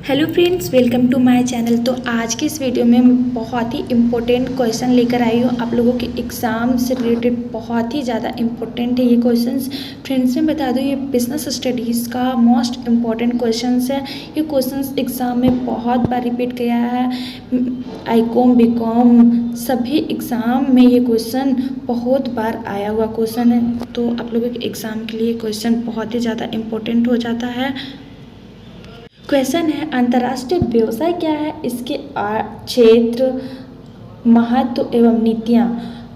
Hello friends, welcome to my channel. तो आज की इस वीडियो में मैं बहुत ही इम्पोर्टेंट क्वेश्चन लेकर आई हूँ आप लोगों के एग्ज़ाम से रिलेटेड। बहुत ही ज़्यादा इम्पोर्टेंट है ये क्वेश्चंस। फ्रेंड्स, मैं बता दूँ, ये बिजनेस स्टडीज़ का मोस्ट इम्पॉर्टेंट क्वेश्चंस है। ये क्वेश्चंस एग्ज़ाम में बहुत बार रिपीट गया है। आईकॉम, बीकॉम सभी एग्ज़ाम में ये क्वेश्चन बहुत बार आया हुआ क्वेश्चन है। तो आप लोगों के एग्ज़ाम के लिए क्वेश्चन बहुत ही ज़्यादा इम्पोर्टेंट हो जाता है। क्वेश्चन है, अंतर्राष्ट्रीय व्यवसाय क्या है, इसके क्षेत्र, महत्व एवं नीतियाँ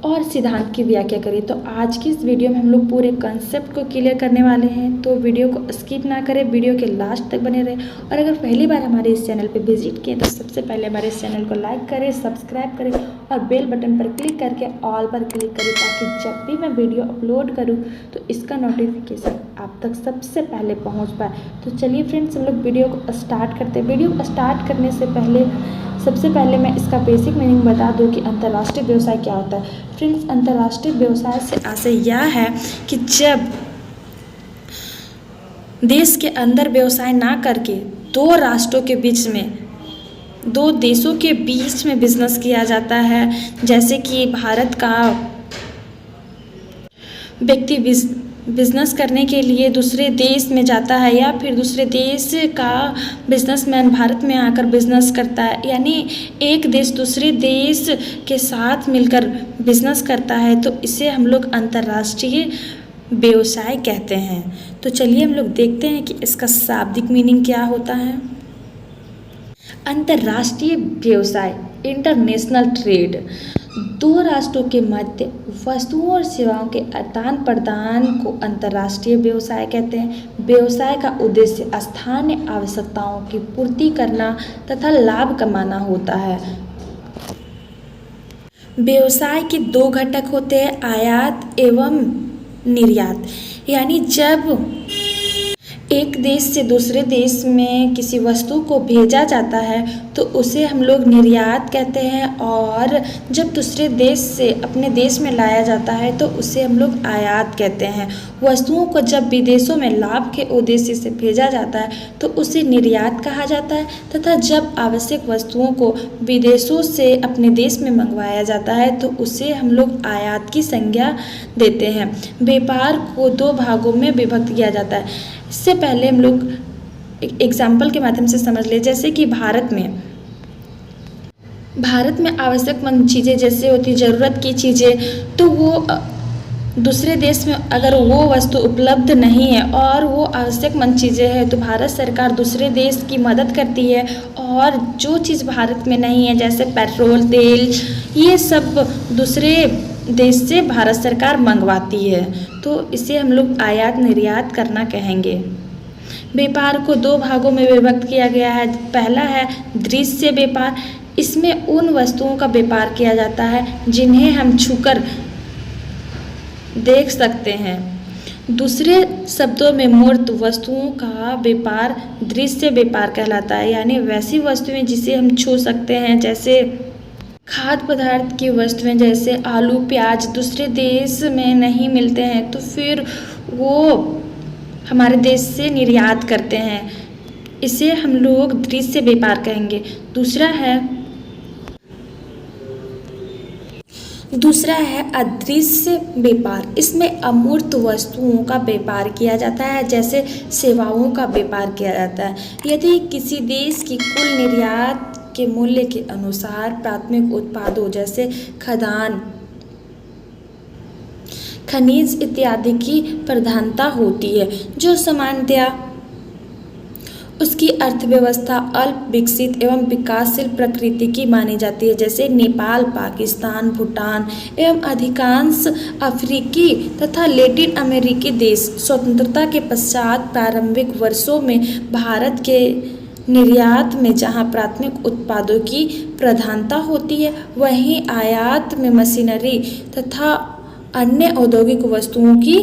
और सिद्धांत की व्याख्या करें। तो आज की इस वीडियो में हम लोग पूरे कंसेप्ट को क्लियर करने वाले हैं। तो वीडियो को स्किप ना करें, वीडियो के लास्ट तक बने रहें। और अगर पहली बार हमारे इस चैनल पे विजिट किए तो सबसे पहले हमारे इस चैनल को लाइक करें, सब्सक्राइब करें और बेल बटन पर क्लिक करके ऑल पर क्लिक करें, ताकि जब भी मैं वीडियो अपलोड करूँ तो इसका नोटिफिकेशन आप तक सबसे पहले पहुँच पाए। तो चलिए फ्रेंड्स, हम लोग वीडियो को स्टार्ट करते हैं। वीडियो को स्टार्ट करने से पहले सबसे पहले मैं इसका बेसिक मीनिंग बता दूं कि अंतर्राष्ट्रीय व्यवसाय क्या होता है। फ्रेंड्स, अंतर्राष्ट्रीय व्यवसाय से आशय यह है कि जब देश के अंदर व्यवसाय ना करके दो राष्ट्रों के बीच में, दो देशों के बीच में बिजनेस किया जाता है। जैसे कि भारत का व्यक्ति बिजनेस करने के लिए दूसरे देश में जाता है, या फिर दूसरे देश का बिजनेसमैन भारत में आकर बिजनेस करता है, यानी एक देश दूसरे देश के साथ मिलकर बिजनेस करता है, तो इसे हम लोग अंतर्राष्ट्रीय व्यवसाय कहते हैं। तो चलिए हम लोग देखते हैं कि इसका शाब्दिक मीनिंग क्या होता है। अंतर्राष्ट्रीय व्यवसाय, इंटरनेशनल ट्रेड, दो राष्ट्रों के मध्य वस्तुओं और सेवाओं के आदान प्रदान को अंतर्राष्ट्रीय व्यवसाय कहते हैं। व्यवसाय का उद्देश्य स्थानीय आवश्यकताओं की पूर्ति करना तथा लाभ कमाना होता है। व्यवसाय के दो घटक होते हैं, आयात एवं निर्यात। यानी जब एक देश से दूसरे देश में किसी वस्तु को भेजा जाता है तो उसे हम लोग निर्यात कहते हैं, और जब दूसरे देश से अपने देश में लाया जाता है तो उसे हम लोग आयात कहते हैं। वस्तुओं को जब विदेशों में लाभ के उद्देश्य से भेजा जाता है तो उसे निर्यात कहा जाता है, तथा जब आवश्यक वस्तुओं को विदेशों से अपने देश में मंगवाया जाता है तो उसे हम लोग आयात की संज्ञा देते हैं। व्यापार को दो भागों में विभक्त किया जाता है। इससे पहले हम लोग एक एग्जाम्पल के माध्यम से समझ ले। जैसे कि भारत में आवश्यकमंद चीज़ें जैसे होती ज़रूरत की चीज़ें, तो वो दूसरे देश में अगर वो वस्तु उपलब्ध नहीं है और वो आवश्यकमंद चीज़ें हैं तो भारत सरकार दूसरे देश की मदद करती है, और जो चीज़ भारत में नहीं है जैसे पेट्रोल, तेल, ये सब दूसरे देश से भारत सरकार मंगवाती है। तो इसे हम लोग आयात निर्यात करना कहेंगे। व्यापार को दो भागों में विभक्त किया गया है। पहला है दृश्य व्यापार। इसमें उन वस्तुओं का व्यापार किया जाता है जिन्हें हम छूकर देख सकते हैं। दूसरे शब्दों में मूर्त वस्तुओं का व्यापार दृश्य व्यापार कहलाता है, यानी वैसी वस्तुएं जिसे हम छू सकते हैं। जैसे खाद्य पदार्थ की वस्तुएं जैसे आलू, प्याज दूसरे देश में नहीं मिलते हैं तो फिर वो हमारे देश से निर्यात करते हैं, इसे हम लोग दृश्य व्यापार कहेंगे। दूसरा है अदृश्य व्यापार। इसमें अमूर्त वस्तुओं का व्यापार किया जाता है, जैसे सेवाओं का व्यापार किया जाता है। यदि किसी देश की कुल निर्यात के मूल्य के अनुसार प्राथमिक उत्पादों जैसे खाद्यान्न, खनिज इत्यादि की प्रधानता होती है, जो सामान्यतया उसकी अर्थव्यवस्था अल्प विकसित एवं विकासशील प्रकृति की मानी जाती है। जैसे नेपाल, पाकिस्तान, भूटान एवं अधिकांश अफ्रीकी तथा लैटिन अमेरिकी देश स्वतंत्रता के पश्चात प्रारंभिक वर्षों में भारत के निर्यात में जहां प्राथमिक उत्पादों की प्रधानता होती है, वहीं आयात में मशीनरी तथा अन्य औद्योगिक वस्तुओं की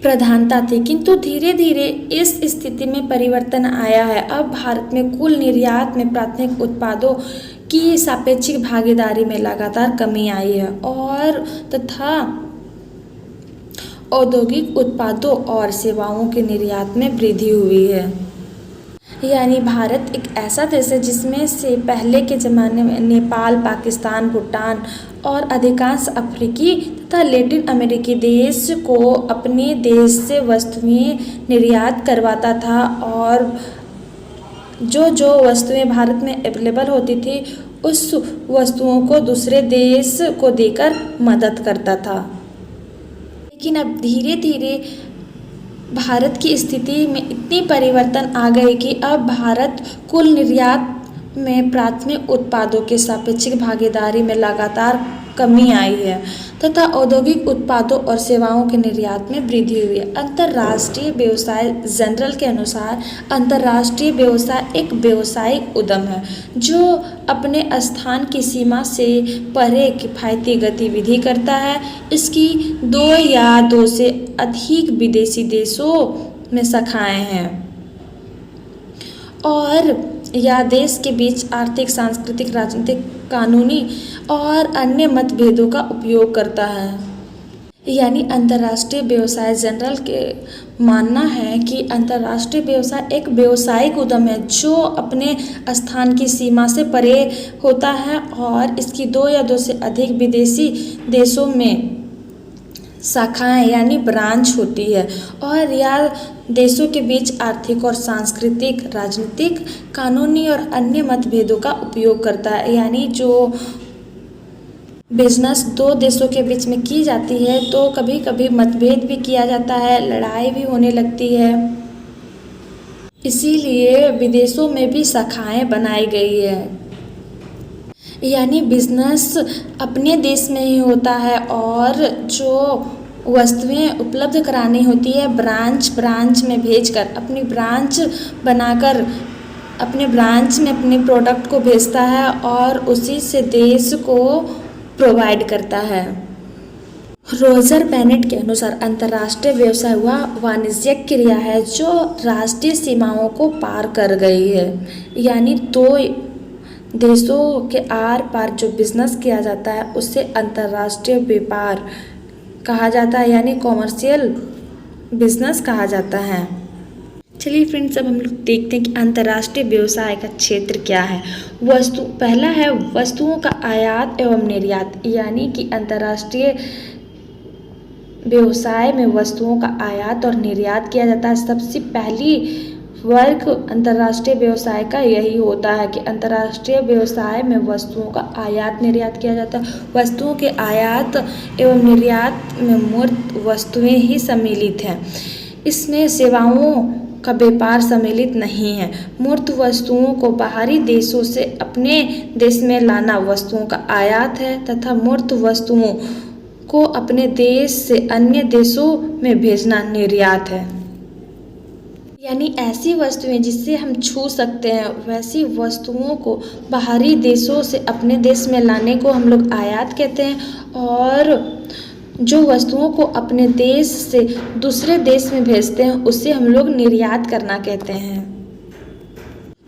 प्रधानता थी। किंतु धीरे धीरे इस स्थिति में परिवर्तन आया है। अब भारत में कुल निर्यात में प्राथमिक उत्पादों की सापेक्षिक भागीदारी में लगातार कमी आई है, और तथा औद्योगिक उत्पादों और सेवाओं के निर्यात में वृद्धि हुई है। यानी भारत एक ऐसा देश है जिसमें से पहले के ज़माने में नेपाल, पाकिस्तान, भूटान और अधिकांश अफ्रीकी तथा लैटिन अमेरिकी देश को अपने देश से वस्तुएं निर्यात करवाता था और जो वस्तुएं भारत में अवेलेबल होती थी उस वस्तुओं को दूसरे देश को देकर मदद करता था। लेकिन अब धीरे धीरे भारत की स्थिति में इतनी परिवर्तन आ गए कि अब भारत कुल निर्यात में प्राथमिक उत्पादों के सापेक्षिक भागीदारी में लगातार कमी आई है तथा औद्योगिक उत्पादों और सेवाओं के निर्यात में वृद्धि हुई है। अंतर्राष्ट्रीय व्यवसाय जर्नल के अनुसार अंतर्राष्ट्रीय व्यवसाय एक व्यावसायिक उद्यम है जो अपने स्थान की सीमा से परे किफायती गतिविधि करता है। इसकी 2 या 2 से अधिक विदेशी देशों में शाखाएं हैं और या देश के बीच आर्थिक, सांस्कृतिक, राजनीतिक, कानूनी और अन्य मतभेदों का उपयोग करता है। यानी अंतर्राष्ट्रीय व्यवसाय जर्नल के मानना है कि अंतर्राष्ट्रीय व्यवसाय एक व्यावसायिक उद्यम है जो अपने स्थान की सीमा से परे होता है और इसकी 2 या 2 से अधिक विदेशी देशों में शाखाएं यानी ब्रांच होती है और या देशों के बीच आर्थिक और सांस्कृतिक, राजनीतिक, कानूनी और अन्य मतभेदों का उपयोग करता है। यानी जो बिजनेस 2 देशों के बीच में की जाती है तो कभी कभी मतभेद भी किया जाता है, लड़ाई भी होने लगती है, इसीलिए विदेशों में भी शाखाएं बनाई गई है। यानी बिजनेस अपने देश में ही होता है और जो वस्तुएं उपलब्ध करानी होती है ब्रांच में भेजकर अपनी ब्रांच बनाकर अपने ब्रांच में अपने प्रोडक्ट को भेजता है और उसी से देश को प्रोवाइड करता है। रोजर बेनेट के अनुसार अंतर्राष्ट्रीय व्यवसाय वह वाणिज्यिक क्रिया है जो राष्ट्रीय सीमाओं को पार कर गई है। यानी 2 देशों के आर पार जो बिजनेस किया जाता है उससे अंतर्राष्ट्रीय व्यापार कहा जाता है यानी कॉमर्शियल बिजनेस कहा जाता है। चलिए फ्रेंड्स, अब हम लोग देखते हैं कि अंतर्राष्ट्रीय व्यवसाय का क्षेत्र क्या है। पहला है वस्तुओं का आयात एवं निर्यात। यानी कि अंतर्राष्ट्रीय व्यवसाय में वस्तुओं का आयात और निर्यात किया जाता है। सबसे पहली वर्ग अंतर्राष्ट्रीय व्यवसाय का यही होता है कि अंतर्राष्ट्रीय व्यवसाय में वस्तुओं का आयात निर्यात किया जाता है। वस्तुओं के आयात एवं निर्यात में मूर्त वस्तुएं ही सम्मिलित हैं, इसमें सेवाओं का व्यापार सम्मिलित नहीं है। मूर्त वस्तुओं को बाहरी देशों से अपने देश में लाना वस्तुओं का आयात है तथा मूर्त वस्तुओं को अपने देश से अन्य देशों में भेजना निर्यात है। यानी ऐसी वस्तुएं जिससे हम छू सकते हैं वैसी वस्तुओं को बाहरी देशों से अपने देश में लाने को हम लोग आयात कहते हैं और जो वस्तुओं को अपने देश से दूसरे देश में भेजते हैं उसे हम लोग निर्यात करना कहते हैं।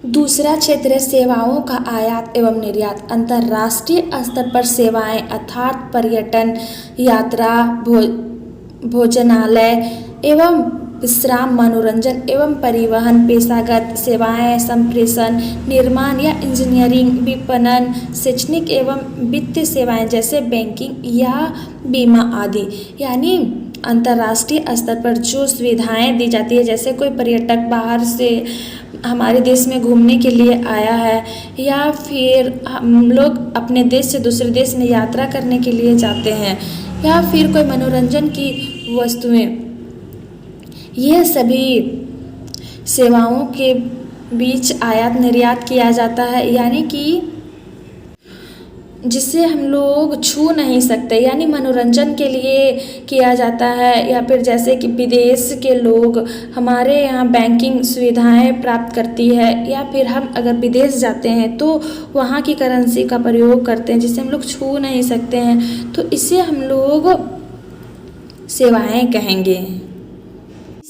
दूसरा क्षेत्र है सेवाओं का आयात एवं निर्यात। अंतर्राष्ट्रीय स्तर पर सेवाएं अर्थात पर्यटन, यात्रा, भोजनालय एवं विश्राम, मनोरंजन एवं परिवहन, पेशागत सेवाएं, संप्रेषण, निर्माण या इंजीनियरिंग, विपणन, शैक्षणिक एवं वित्तीय सेवाएं जैसे बैंकिंग या बीमा आदि। यानी अंतर्राष्ट्रीय स्तर पर जो सुविधाएं दी जाती है, जैसे कोई पर्यटक बाहर से हमारे देश में घूमने के लिए आया है या फिर हम लोग अपने देश से दूसरे देश में यात्रा करने के लिए जाते हैं या फिर कोई मनोरंजन की वस्तुएं, ये सभी सेवाओं के बीच आयात निर्यात किया जाता है। यानी कि जिसे हम लोग छू नहीं सकते, यानी मनोरंजन के लिए किया जाता है या फिर जैसे कि विदेश के लोग हमारे यहाँ बैंकिंग सुविधाएं प्राप्त करती है या फिर हम अगर विदेश जाते हैं तो वहाँ की करेंसी का प्रयोग करते हैं जिसे हम लोग छू नहीं सकते हैं, तो इसे हम लोग सेवाएं कहेंगे।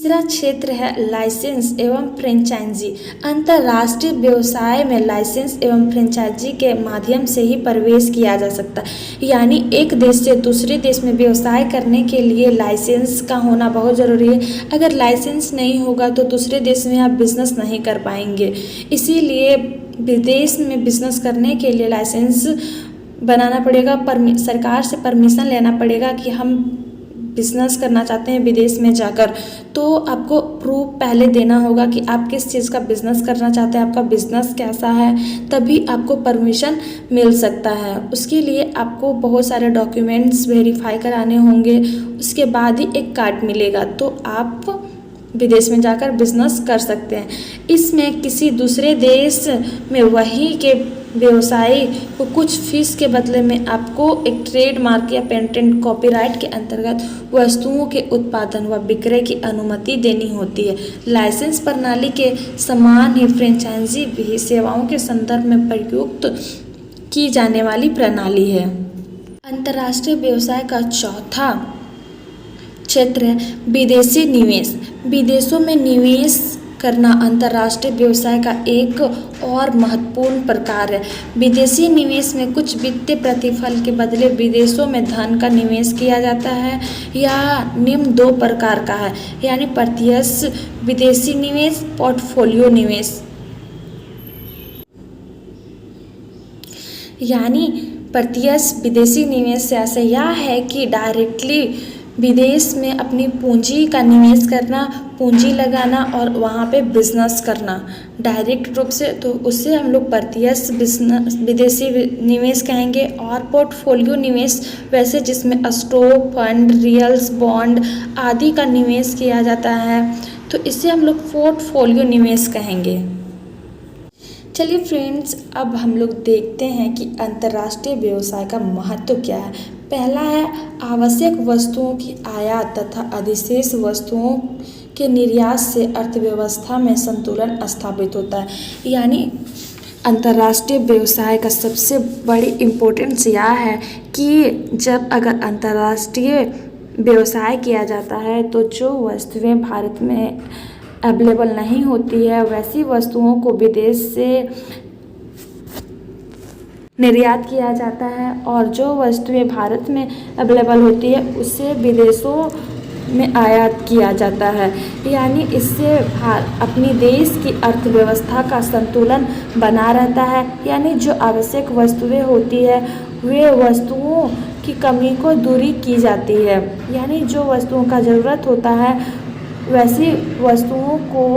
तीसरा क्षेत्र है लाइसेंस एवं फ्रेंचाइजी। अंतर्राष्ट्रीय व्यवसाय में लाइसेंस एवं फ्रेंचाइजी के माध्यम से ही प्रवेश किया जा सकता है। यानी एक देश से दूसरे देश में व्यवसाय करने के लिए लाइसेंस का होना बहुत ज़रूरी है। अगर लाइसेंस नहीं होगा तो दूसरे देश में आप बिजनेस नहीं कर पाएंगे। इसीलिए विदेश में बिजनेस करने के लिए लाइसेंस बनाना पड़ेगा, सरकार से परमिशन लेना पड़ेगा कि हम बिजनेस करना चाहते हैं विदेश में जाकर। तो आपको प्रूफ पहले देना होगा कि आप किस चीज़ का बिजनेस करना चाहते हैं, आपका बिजनेस कैसा है, तभी आपको परमिशन मिल सकता है। उसके लिए आपको बहुत सारे डॉक्यूमेंट्स वेरीफाई कराने होंगे, उसके बाद ही एक कार्ड मिलेगा, तो आप विदेश में जाकर बिजनेस कर सकते हैं। इसमें किसी दूसरे देश में वही के व्यवसायी को कुछ फीस के बदले में आपको एक ट्रेडमार्क या पेटेंट कॉपीराइट के अंतर्गत वस्तुओं के उत्पादन व विक्रय की अनुमति देनी होती है। लाइसेंस प्रणाली के समान ही फ्रेंचाइजी भी सेवाओं के संदर्भ में प्रयुक्त की जाने वाली प्रणाली है। अंतर्राष्ट्रीय व्यवसाय का चौथा क्षेत्र है विदेशी निवेश। विदेशों में निवेश करना अंतर्राष्ट्रीय व्यवसाय का एक और महत्वपूर्ण प्रकार है। विदेशी निवेश में कुछ वित्तीय प्रतिफल के बदले विदेशों में धन का निवेश किया जाता है। यह निम्न दो प्रकार का है, यानी प्रत्यक्ष विदेशी निवेश, पोर्टफोलियो निवेश। यानी प्रत्यक्ष विदेशी निवेश से ऐसा यह है कि डायरेक्टली विदेश में अपनी पूंजी का निवेश करना, पूंजी लगाना और वहाँ पे बिजनेस करना डायरेक्ट रूप से, तो उससे हम लोग प्रत्यक्ष विदेशी निवेश कहेंगे। और पोर्टफोलियो निवेश वैसे जिसमें स्टॉक, फंड, रियल्स, बॉन्ड आदि का निवेश किया जाता है, तो इसे हम लोग पोर्टफोलियो निवेश कहेंगे। चलिए फ्रेंड्स, अब हम लोग देखते हैं कि अंतर्राष्ट्रीय व्यवसाय का महत्व क्या है। पहला है आवश्यक वस्तुओं की आयात तथा अधिशेष वस्तुओं के निर्यात से अर्थव्यवस्था में संतुलन स्थापित होता है। यानी अंतर्राष्ट्रीय व्यवसाय का सबसे बड़ी इम्पोर्टेंस यह है कि जब अगर अंतर्राष्ट्रीय व्यवसाय किया जाता है तो जो वस्तुएं भारत में अवेलेबल नहीं होती है वैसी वस्तुओं को विदेश से निर्यात किया जाता है, और जो वस्तुएं भारत में अवेलेबल होती है उसे विदेशों में आयात किया जाता है। यानी इससे अपनी देश की अर्थव्यवस्था का संतुलन बना रहता है। यानी जो आवश्यक वस्तुएं होती है वे वस्तुओं की कमी को दूरी की जाती है। यानी जो वस्तुओं का ज़रूरत होता है वैसी वस्तुओं को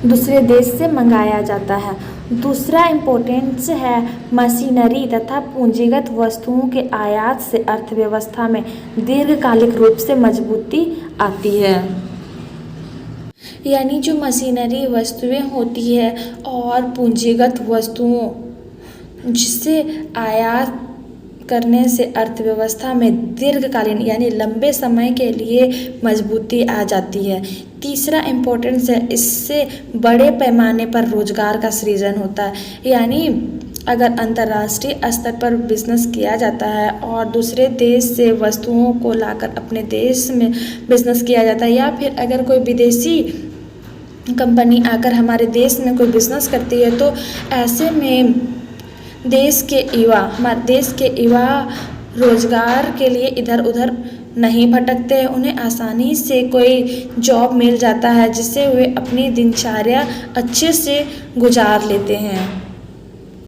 दूसरे देश से मंगाया जाता है। दूसरा इम्पोर्टेंस है मशीनरी तथा पूंजीगत वस्तुओं के आयात से अर्थव्यवस्था में दीर्घकालिक रूप से मजबूती आती है। यानी जो मशीनरी वस्तुएं होती है और पूंजीगत वस्तुओं जिससे आयात करने से अर्थव्यवस्था में दीर्घकालीन यानी लंबे समय के लिए मजबूती आ जाती है। तीसरा इम्पोर्टेंस है इससे बड़े पैमाने पर रोजगार का सृजन होता है। यानी अगर अंतर्राष्ट्रीय स्तर पर बिजनेस किया जाता है और दूसरे देश से वस्तुओं को लाकर अपने देश में बिजनेस किया जाता है, या फिर अगर कोई विदेशी कंपनी आकर हमारे देश में कोई बिजनेस करती है, तो ऐसे में हमारे देश के युवा रोजगार के लिए इधर उधर नहीं भटकते हैं। उन्हें आसानी से कोई जॉब मिल जाता है जिससे वे अपनी दिनचर्या अच्छे से गुजार लेते हैं।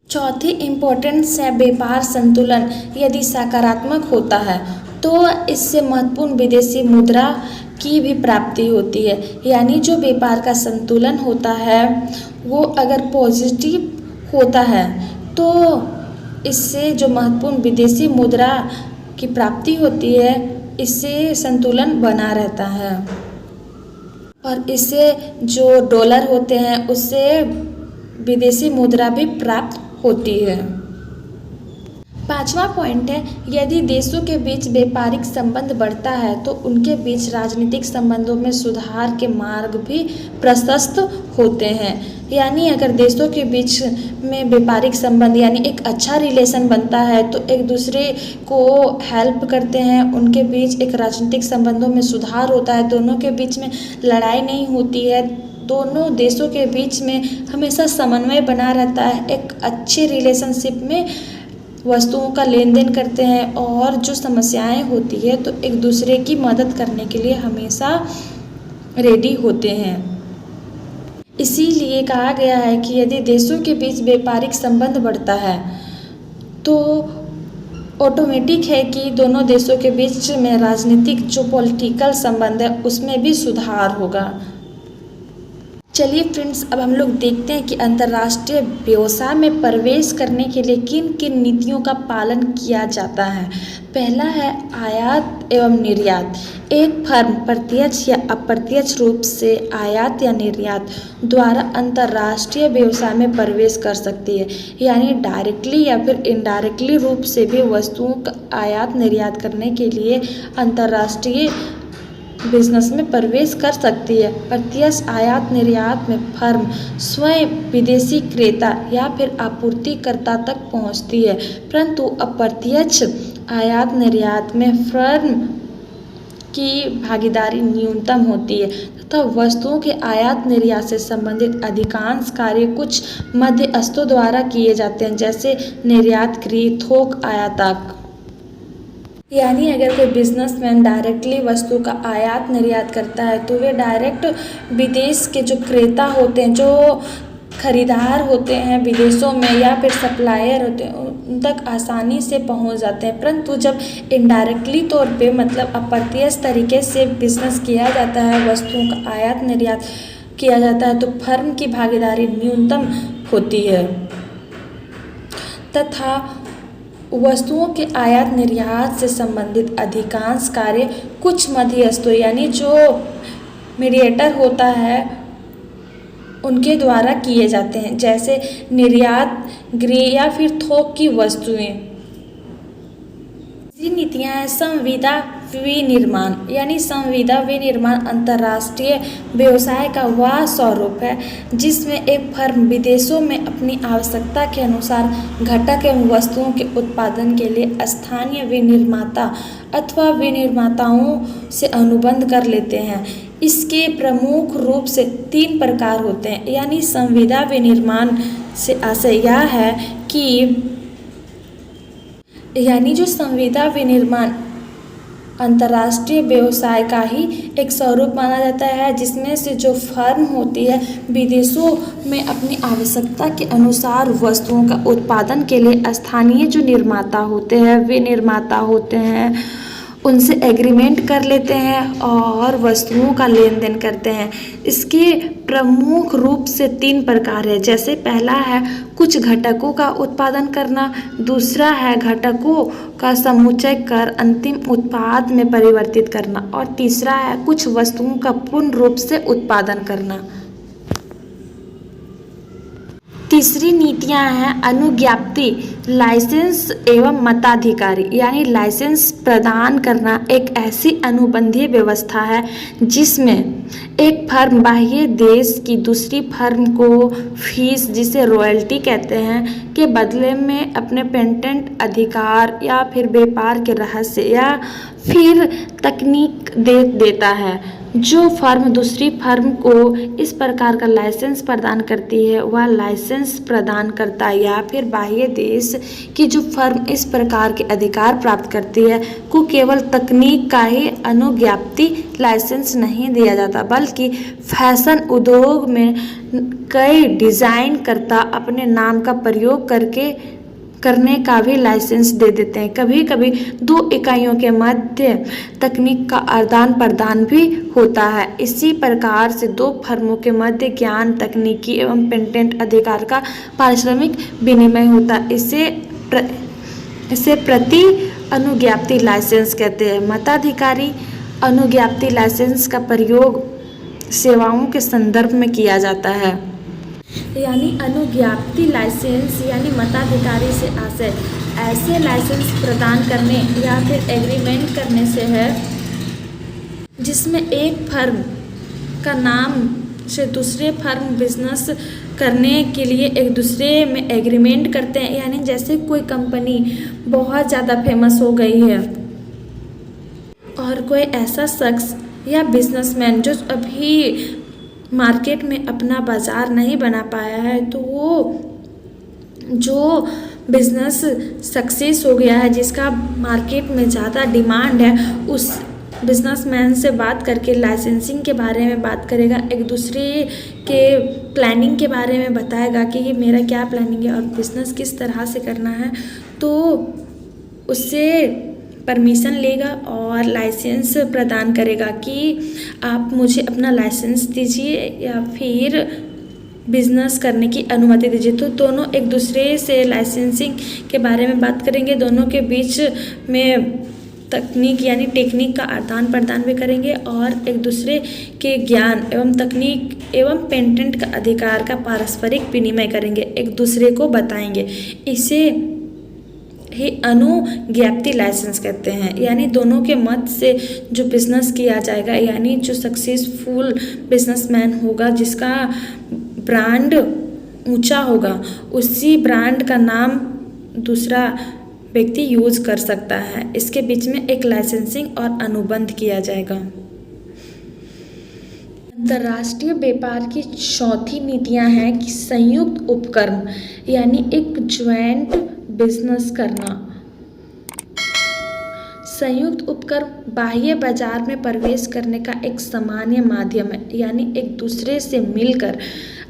चौथी इम्पोर्टेंस है व्यापार संतुलन। यदि सकारात्मक होता है तो इससे महत्वपूर्ण विदेशी मुद्रा की भी प्राप्ति होती है। यानी जो व्यापार का संतुलन होता है वो अगर पॉजिटिव होता है तो इससे जो महत्वपूर्ण विदेशी मुद्रा की प्राप्ति होती है इससे संतुलन बना रहता है, और इससे जो डॉलर होते हैं उससे विदेशी मुद्रा भी प्राप्त होती है। पांचवा पॉइंट है, यदि देशों के बीच व्यापारिक संबंध बढ़ता है तो उनके बीच राजनीतिक संबंधों में सुधार के मार्ग भी प्रशस्त होते हैं। यानी अगर देशों के बीच में व्यापारिक संबंध यानी एक अच्छा रिलेशन बनता है तो एक दूसरे को हेल्प करते हैं, उनके बीच एक राजनीतिक संबंधों में सुधार होता है, दोनों के बीच में लड़ाई नहीं होती है, दोनों देशों के बीच में हमेशा समन्वय बना रहता है, एक अच्छे रिलेशनशिप में वस्तुओं का लेन देन करते हैं और जो समस्याएं होती है तो एक दूसरे की मदद करने के लिए हमेशा रेडी होते हैं। इसीलिए कहा गया है कि यदि देशों के बीच व्यापारिक संबंध बढ़ता है तो ऑटोमेटिक है कि दोनों देशों के बीच में राजनीतिक जो पॉलिटिकल संबंध है उसमें भी सुधार होगा। चलिए फ्रेंड्स, अब हम लोग देखते हैं कि अंतर्राष्ट्रीय व्यवसाय में प्रवेश करने के लिए किन किन नीतियों का पालन किया जाता है। पहला है आयात एवं निर्यात। एक फर्म प्रत्यक्ष या अप्रत्यक्ष रूप से आयात या निर्यात द्वारा अंतर्राष्ट्रीय व्यवसाय में प्रवेश कर सकती है, यानी डायरेक्टली या फिर इनडायरेक्टली रूप से भी वस्तुओं का आयात निर्यात करने के लिए अंतर्राष्ट्रीय बिजनेस में प्रवेश कर सकती है। प्रत्यक्ष आयात निर्यात में फर्म स्वयं विदेशी क्रेता या फिर आपूर्तिकर्ता तक पहुंचती है, परंतु अप्रत्यक्ष आयात निर्यात में फर्म की भागीदारी न्यूनतम होती है तथा वस्तुओं के आयात निर्यात से संबंधित अधिकांश कार्य कुछ मध्यस्थों द्वारा किए जाते हैं, जैसे निर्यातगृह, थोक आयातक। यानी अगर कोई बिजनेसमैन डायरेक्टली वस्तु का आयात निर्यात करता है तो वे डायरेक्ट विदेश के जो क्रेता होते हैं, जो खरीदार होते हैं विदेशों में या फिर सप्लायर होते हैं, उन तक आसानी से पहुंच जाते हैं। परंतु जब इनडायरेक्टली तौर पे मतलब अप्रत्यक्ष तरीके से बिजनेस किया जाता है, वस्तुओं का आयात निर्यात किया जाता है, तो फर्म की भागीदारी न्यूनतम होती है तथा वस्तुओं के आयात निर्यात से संबंधित अधिकांश कार्य कुछ मध्यस्थों यानी जो मीडिएटर होता है उनके द्वारा किए जाते हैं, जैसे निर्यात गृह या फिर थोक की वस्तुएं। तीसरी नीतियां हैं संविदा विनिर्माण। यानी संविदा विनिर्माण अंतर्राष्ट्रीय व्यवसाय का वह स्वरूप है जिसमें एक फर्म विदेशों में अपनी आवश्यकता के अनुसार घटक एवं वस्तुओं के उत्पादन के लिए स्थानीय विनिर्माता अथवा विनिर्माताओं से अनुबंध कर लेते हैं। इसके प्रमुख रूप से 3 प्रकार होते हैं। यानी संविदा विनिर्माण से आशय यह है कि यानी जो संविदा विनिर्माण अंतर्राष्ट्रीय व्यवसाय का ही एक स्वरूप माना जाता है, जिसमें से जो फर्म होती है विदेशों में अपनी आवश्यकता के अनुसार वस्तुओं का उत्पादन के लिए स्थानीय जो निर्माता होते हैं, विनिर्माता होते हैं, उनसे एग्रीमेंट कर लेते हैं और वस्तुओं का लेन देन करते हैं। इसके प्रमुख रूप से 3 प्रकार है, जैसे पहला है कुछ घटकों का उत्पादन करना, दूसरा है घटकों का समुच्चय कर अंतिम उत्पाद में परिवर्तित करना और तीसरा है कुछ वस्तुओं का पूर्ण रूप से उत्पादन करना। तीसरी नीतियां हैं अनुज्ञप्ति, लाइसेंस एवं मताधिकारी। यानी लाइसेंस प्रदान करना एक ऐसी अनुबंधीय व्यवस्था है जिसमें एक फर्म बाह्य देश की दूसरी फर्म को फीस, जिसे रॉयल्टी कहते हैं, के बदले में अपने पेटेंट अधिकार या फिर व्यापार के रहस्य या फिर तकनीक देता है। जो फर्म दूसरी फर्म को इस प्रकार का लाइसेंस प्रदान करती है, वह लाइसेंस प्रदान करता है या फिर बाह्य देश की जो फर्म इस प्रकार के अधिकार प्राप्त करती है को केवल तकनीक का ही अनुज्ञप्ति लाइसेंस नहीं दिया जाता, बल्कि फैशन उद्योग में कई डिज़ाइन करता अपने नाम का प्रयोग करने का भी लाइसेंस दे देते हैं। कभी कभी 2 इकाइयों के मध्य तकनीक का आदान प्रदान भी होता है। इसी प्रकार से 2 फर्मों के मध्य ज्ञान, तकनीकी एवं पेटेंट अधिकार का पारिश्रमिक विनिमय होता है। इसे प्रति अनुज्ञप्ति लाइसेंस कहते हैं। मताधिकारी अनुज्ञप्ति लाइसेंस का प्रयोग सेवाओं के संदर्भ में किया जाता है। यानी अनुज्ञप्ति लाइसेंस यानी मताधिकारी से आशय ऐसे लाइसेंस प्रदान करने या फिर एग्रीमेंट करने से है जिसमें एक फर्म का नाम से दूसरे फर्म बिजनेस करने के लिए एक दूसरे में एग्रीमेंट करते हैं। यानी जैसे कोई कंपनी बहुत ज़्यादा फेमस हो गई है और कोई ऐसा शख्स या बिजनेसमैन जो अभी मार्केट में अपना बाज़ार नहीं बना पाया है, तो वो जो बिजनेस सक्सेस हो गया है, जिसका मार्केट में ज़्यादा डिमांड है, उस बिजनेसमैन से बात करके लाइसेंसिंग के बारे में बात करेगा, एक दूसरे के प्लानिंग के बारे में बताएगा कि ये मेरा क्या प्लानिंग है और बिज़नेस किस तरह से करना है, तो उससे परमिशन लेगा और लाइसेंस प्रदान करेगा कि आप मुझे अपना लाइसेंस दीजिए या फिर बिजनेस करने की अनुमति दीजिए। तो दोनों एक दूसरे से लाइसेंसिंग के बारे में बात करेंगे, दोनों के बीच में तकनीक यानी टेक्निक का आदान प्रदान भी करेंगे और एक दूसरे के ज्ञान एवं तकनीक एवं पेटेंट का अधिकार का पारस्परिक विनिमय करेंगे, एक दूसरे को बताएंगे। इसे ही अनुज्ञप्ति लाइसेंस कहते हैं। यानी दोनों के मत से जो बिजनेस किया जाएगा, यानी जो सक्सेसफुल बिजनेसमैन होगा, जिसका ब्रांड ऊंचा होगा, उसी ब्रांड का नाम दूसरा व्यक्ति यूज कर सकता है। इसके बीच में एक लाइसेंसिंग और अनुबंध किया जाएगा। अंतर्राष्ट्रीय व्यापार की चौथी नीतियां हैं कि संयुक्त उपक्रम यानी एक ज्वाइंट बिजनेस करना। संयुक्त उपक्रम बाह्य बाजार में प्रवेश करने का एक सामान्य माध्यम है। यानी एक दूसरे से मिलकर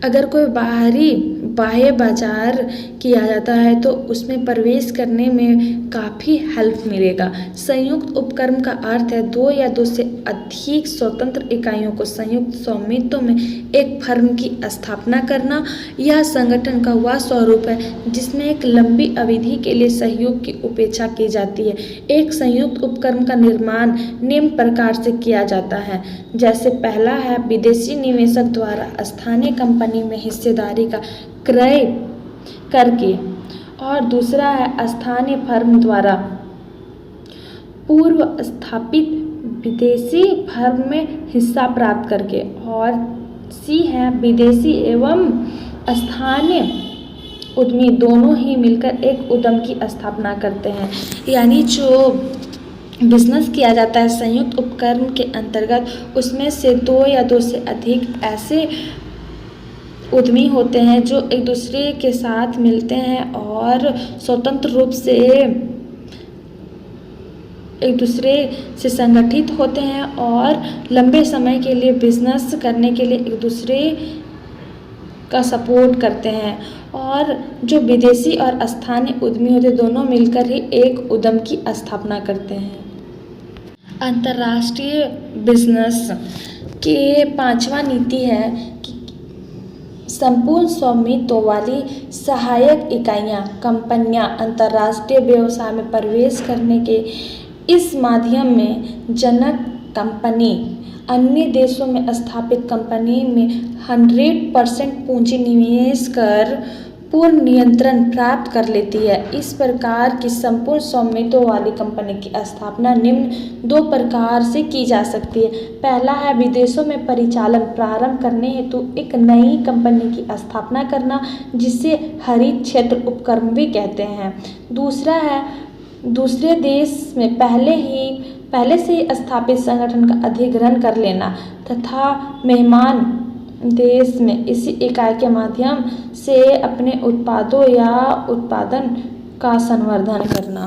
अगर कोई बाह्य बाजार किया जाता है तो उसमें प्रवेश करने में काफ़ी हेल्प मिलेगा। संयुक्त उपक्रम का अर्थ है दो या दो से अधिक स्वतंत्र इकाइयों को संयुक्त स्वामित्व में एक फर्म की स्थापना करना। यह संगठन का वह स्वरूप है जिसमें एक लंबी अवधि के लिए सहयोग की अपेक्षा की जाती है। एक संयुक्त उपक्रम का निर्माण निम्न प्रकार से किया जाता है। जैसे पहला है विदेशी निवेशक द्वारा स्थानीय कंपनी में हिस्सेदारी का क्रय करके, और दूसरा है स्थानीय फर्म द्वारा पूर्व स्थापित विदेशी फर्म में हिस्सा प्राप्त करके, और सी है विदेशी एवं स्थानीय उद्यमी दोनों ही मिलकर एक उद्यम की स्थापना करते हैं। यानी जो बिजनेस किया जाता है संयुक्त उपक्रम के अंतर्गत, उसमें से दो या दो से अधिक ऐसे उद्यमी होते हैं जो एक दूसरे के साथ मिलते हैं और स्वतंत्र रूप से एक दूसरे से संगठित होते हैं और लंबे समय के लिए बिजनेस करने के लिए एक दूसरे का सपोर्ट करते हैं। और जो विदेशी और स्थानीय उद्यमी होते दोनों मिलकर ही एक उद्यम की स्थापना करते हैं। अंतर्राष्ट्रीय बिजनेस के पांचवा नीति है कि संपूर्ण स्वामित्व वाली सहायक इकाइयां कंपनियां अंतर्राष्ट्रीय व्यवसाय में प्रवेश करने के इस माध्यम में जनक कंपनी अन्य देशों में स्थापित कंपनी में 100% पूंजी निवेश कर पूर्ण नियंत्रण प्राप्त कर लेती है। इस प्रकार की संपूर्ण स्वामित्व वाली कंपनी की स्थापना निम्न दो प्रकार से की जा सकती है। पहला है विदेशों में परिचालन प्रारंभ करने हेतु एक नई कंपनी की स्थापना करना, जिसे हरित क्षेत्र उपक्रम भी कहते हैं। दूसरा है दूसरे देश में पहले से ही स्थापित संगठन का अधिग्रहण कर लेना तथा मेहमान देश में इसी इकाई के माध्यम से अपने उत्पादों या उत्पादन का संवर्धन करना।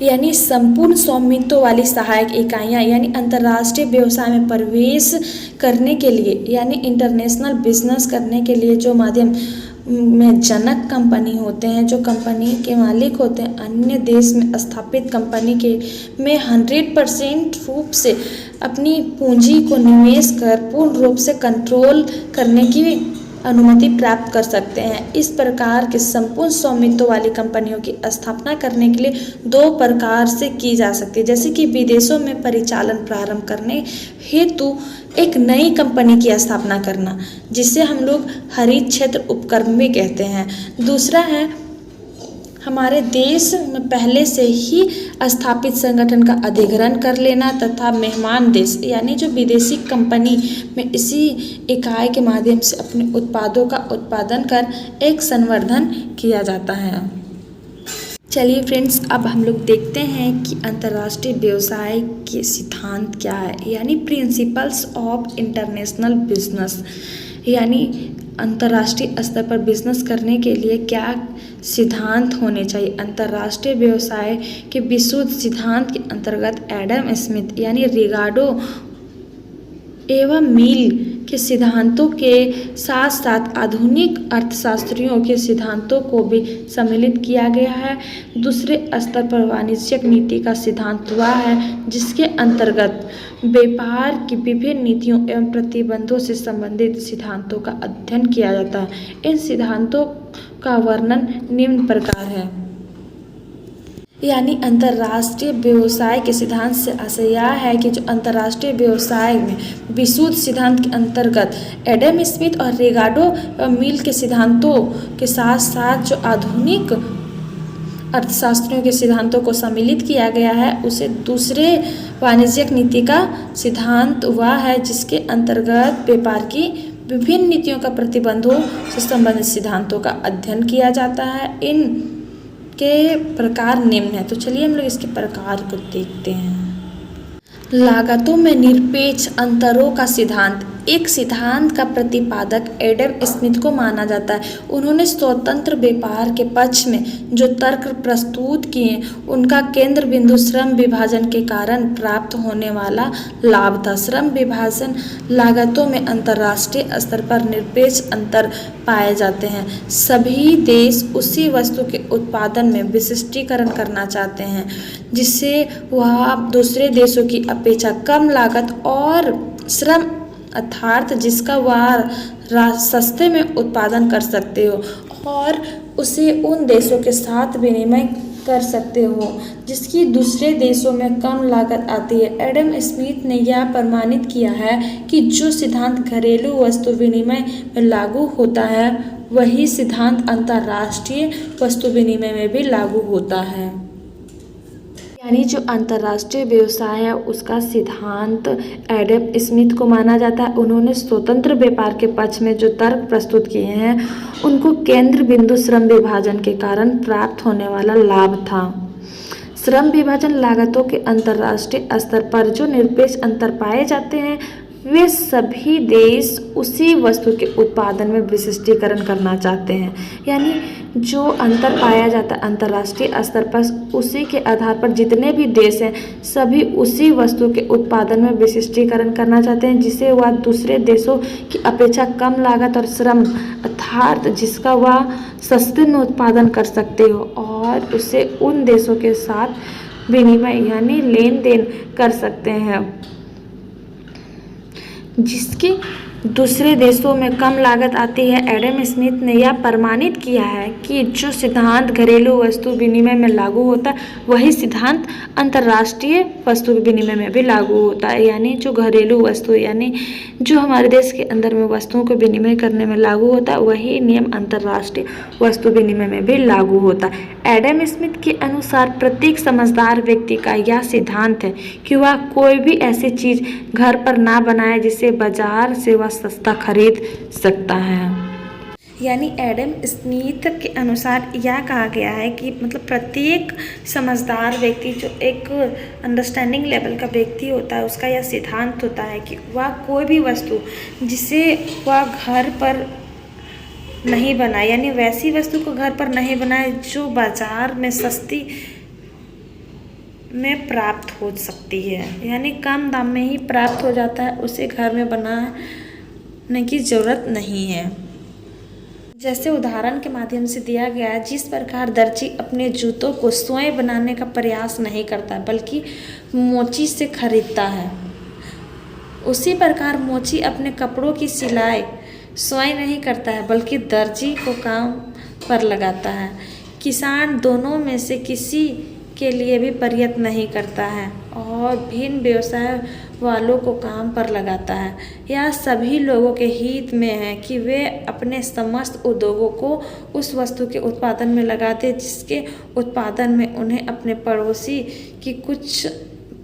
यानी संपूर्ण स्वामित्व वाली सहायक इकाइयां यानी अंतर्राष्ट्रीय व्यवसाय में प्रवेश करने के लिए यानी इंटरनेशनल बिजनेस करने के लिए जो माध्यम में जनक कंपनी होते हैं, जो कंपनी के मालिक होते हैं, अन्य देश में स्थापित कंपनी के में 100% रूप से अपनी पूंजी को निवेश कर पूर्ण रूप से कंट्रोल करने की अनुमति प्राप्त कर सकते हैं। इस प्रकार के संपूर्ण स्वामित्व वाली कंपनियों की स्थापना करने के लिए दो प्रकार से की जा सकती है। जैसे कि विदेशों में परिचालन प्रारंभ करने हेतु एक नई कंपनी की स्थापना करना, जिसे हम लोग हरित क्षेत्र उपक्रम भी कहते हैं। दूसरा है हमारे देश में पहले से ही स्थापित संगठन का अधिग्रहण कर लेना तथा मेहमान देश यानी जो विदेशी कंपनी में इसी इकाई के माध्यम से अपने उत्पादों का उत्पादन कर एक संवर्धन किया जाता है। चलिए फ्रेंड्स, अब हम लोग देखते हैं कि अंतर्राष्ट्रीय व्यवसाय के सिद्धांत क्या है, यानी प्रिंसिपल्स ऑफ इंटरनेशनल बिजनेस, यानी अंतर्राष्ट्रीय स्तर पर बिजनेस करने के लिए क्या सिद्धांत होने चाहिए। अंतर्राष्ट्रीय व्यवसाय के विशुद्ध सिद्धांत के अंतर्गत एडम स्मिथ यानी रिगार्डो एवं मिल के सिद्धांतों के साथ साथ आधुनिक अर्थशास्त्रियों के सिद्धांतों को भी सम्मिलित किया गया है। दूसरे स्तर पर वाणिज्यिक नीति का सिद्धांत हुआ है, जिसके अंतर्गत व्यापार की विभिन्न नीतियों एवं प्रतिबंधों से संबंधित सिद्धांतों का अध्ययन किया जाता है। इन सिद्धांतों का वर्णन निम्न प्रकार है, यानी अंतर्राष्ट्रीय व्यवसाय के सिद्धांत से आशय यह है कि जो अंतर्राष्ट्रीय व्यवसाय में विशुद्ध सिद्धांत के अंतर्गत एडम स्मिथ और रिगार्डो मिल के सिद्धांतों के साथ साथ जो आधुनिक अर्थशास्त्रियों के सिद्धांतों को सम्मिलित किया गया है, उसे दूसरे वाणिज्यिक नीति का सिद्धांत हुआ है, जिसके अंतर्गत व्यापार की विभिन्न नीतियों का प्रतिबंधों से संबंधित सिद्धांतों का अध्ययन किया जाता है। इन के प्रकार निम्न है, तो चलिए हम लोग इसके प्रकार को देखते हैं। लागतों में निरपेक्ष अंतरों का सिद्धांत। एक सिद्धांत का प्रतिपादक एडम स्मिथ को माना जाता है। उन्होंने स्वतंत्र व्यापार के पक्ष में जो तर्क प्रस्तुत किए, उनका केंद्र बिंदु श्रम विभाजन के कारण प्राप्त होने वाला लाभ था। श्रम विभाजन लागतों में अंतर्राष्ट्रीय स्तर पर निरपेक्ष अंतर पाए जाते हैं। सभी देश उसी वस्तु के उत्पादन में विशिष्टीकरण करना चाहते हैं, जिससे वह दूसरे देशों की अपेक्षा कम लागत और श्रम अर्थात जिसका वह सस्ते में उत्पादन कर सकते हो और उसे उन देशों के साथ विनिमय कर सकते हो जिसकी दूसरे देशों में कम लागत आती है। एडम स्मिथ ने यह प्रमाणित किया है कि जो सिद्धांत घरेलू वस्तु विनिमय में लागू होता है, वही सिद्धांत अंतर्राष्ट्रीय वस्तु विनिमय में भी लागू होता है। यानी जो अंतर्राष्ट्रीय व्यवसाय है, उसका सिद्धांत एडम स्मिथ को माना जाता है। उन्होंने स्वतंत्र व्यापार के पक्ष में जो तर्क प्रस्तुत किए हैं, उनको केंद्र बिंदु श्रम विभाजन के कारण प्राप्त होने वाला लाभ था। श्रम विभाजन लागतों के अंतर्राष्ट्रीय स्तर पर जो निरपेक्ष अंतर पाए जाते हैं, वे सभी देश उसी वस्तु के उत्पादन में विशिष्टीकरण करना चाहते हैं। यानी जो अंतर पाया जाता है अंतर्राष्ट्रीय स्तर पर, उसी के आधार पर जितने भी देश हैं, सभी उसी वस्तु के उत्पादन में विशिष्टीकरण करना चाहते हैं, जिसे वह दूसरे देशों की अपेक्षा कम लागत और श्रम अर्थात जिसका वह सस्ते में उत्पादन कर सकते हो और उसे उन देशों के साथ विनिमय यानी लेन देन कर सकते हैं, जिसकी दूसरे देशों में कम लागत आती है। एडम स्मिथ ने यह प्रमाणित किया है कि जो सिद्धांत घरेलू वस्तु विनिमय में लागू होता है, वही सिद्धांत अंतर्राष्ट्रीय वस्तु विनिमय में भी लागू होता है। यानी जो घरेलू वस्तु यानी जो हमारे देश के अंदर में वस्तुओं को विनिमय करने में लागू होता है, वही नियम अंतर्राष्ट्रीय वस्तु विनिमय में भी लागू होता है। एडम स्मिथ के अनुसार प्रत्येक समझदार व्यक्ति का यह सिद्धांत है कि वह कोई भी ऐसी चीज़ घर पर ना बनाए जिसे बाजार से वह सस्ता खरीद सकता है। यानी एडम स्मिथ के अनुसार यह कहा गया है कि मतलब प्रत्येक समझदार व्यक्ति जो एक अंडरस्टैंडिंग लेवल का व्यक्ति होता है, उसका यह सिद्धांत होता है कि वह कोई भी वस्तु जिसे वह घर पर नहीं बनाए, यानी वैसी वस्तु को घर पर नहीं बनाए जो बाजार में सस्ती में प्राप्त हो सकती है, यानी कम दाम में ही प्राप्त हो जाता है, उसे घर में बनाने की ज़रूरत नहीं है। जैसे उदाहरण के माध्यम से दिया गया है, जिस प्रकार दर्जी अपने जूतों को स्वयं बनाने का प्रयास नहीं करता बल्कि मोची से खरीदता है, उसी प्रकार मोची अपने कपड़ों की सिलाई स्वयं नहीं करता है बल्कि दर्जी को काम पर लगाता है। किसान दोनों में से किसी के लिए भी प्रयत्न नहीं करता है और भिन्न व्यवसाय वालों को काम पर लगाता है। यह सभी लोगों के हित में है कि वे अपने समस्त उद्योगों को उस वस्तु के उत्पादन में लगाते जिसके उत्पादन में उन्हें अपने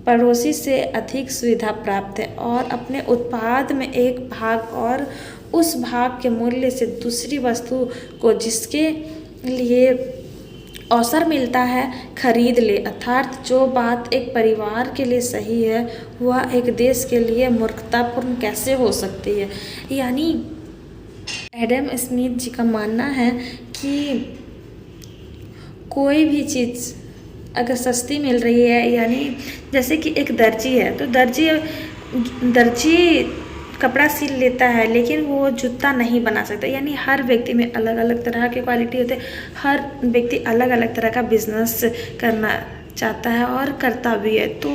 पड़ोसी से अधिक सुविधा प्राप्त है और अपने उत्पाद में एक भाग और उस भाग के मूल्य से दूसरी वस्तु को जिसके लिए अवसर मिलता है खरीद ले। अर्थात जो बात एक परिवार के लिए सही है वह एक देश के लिए मूर्खतापूर्ण कैसे हो सकती है। यानी एडम स्मिथ जी का मानना है कि कोई भी चीज़ अगर सस्ती मिल रही है, यानी जैसे कि एक दर्जी है तो दर्जी कपड़ा सिल लेता है लेकिन वो जूता नहीं बना सकता। यानी हर व्यक्ति में अलग अलग तरह के क्वालिटी होते हैं, हर व्यक्ति अलग अलग तरह का बिजनेस करना चाहता है और करता भी है। तो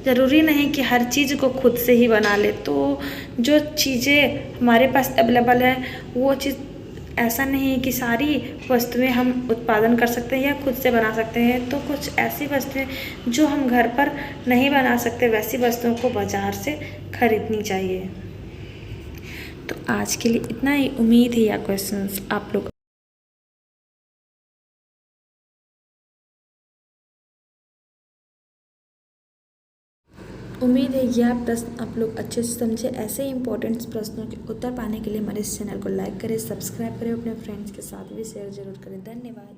ज़रूरी नहीं कि हर चीज़ को खुद से ही बना ले। तो जो चीज़ें हमारे पास अवेलेबल है वो चीज़ ऐसा नहीं है कि सारी वस्तुएं हम उत्पादन कर सकते हैं या खुद से बना सकते हैं। तो कुछ ऐसी वस्तुएं जो हम घर पर नहीं बना सकते वैसी वस्तुओं को बाज़ार से खरीदनी चाहिए। तो आज के लिए इतना ही। उम्मीद है यह क्वेश्चंस आप लोग उम्मीद है यह प्रश्न आप लोग अच्छे से समझे। ऐसे ही इंपॉर्टेंट प्रश्नों के उत्तर पाने के लिए हमारे इस चैनल को लाइक करें, सब्सक्राइब करें, अपने फ्रेंड्स के साथ भी शेयर जरूर करें। धन्यवाद।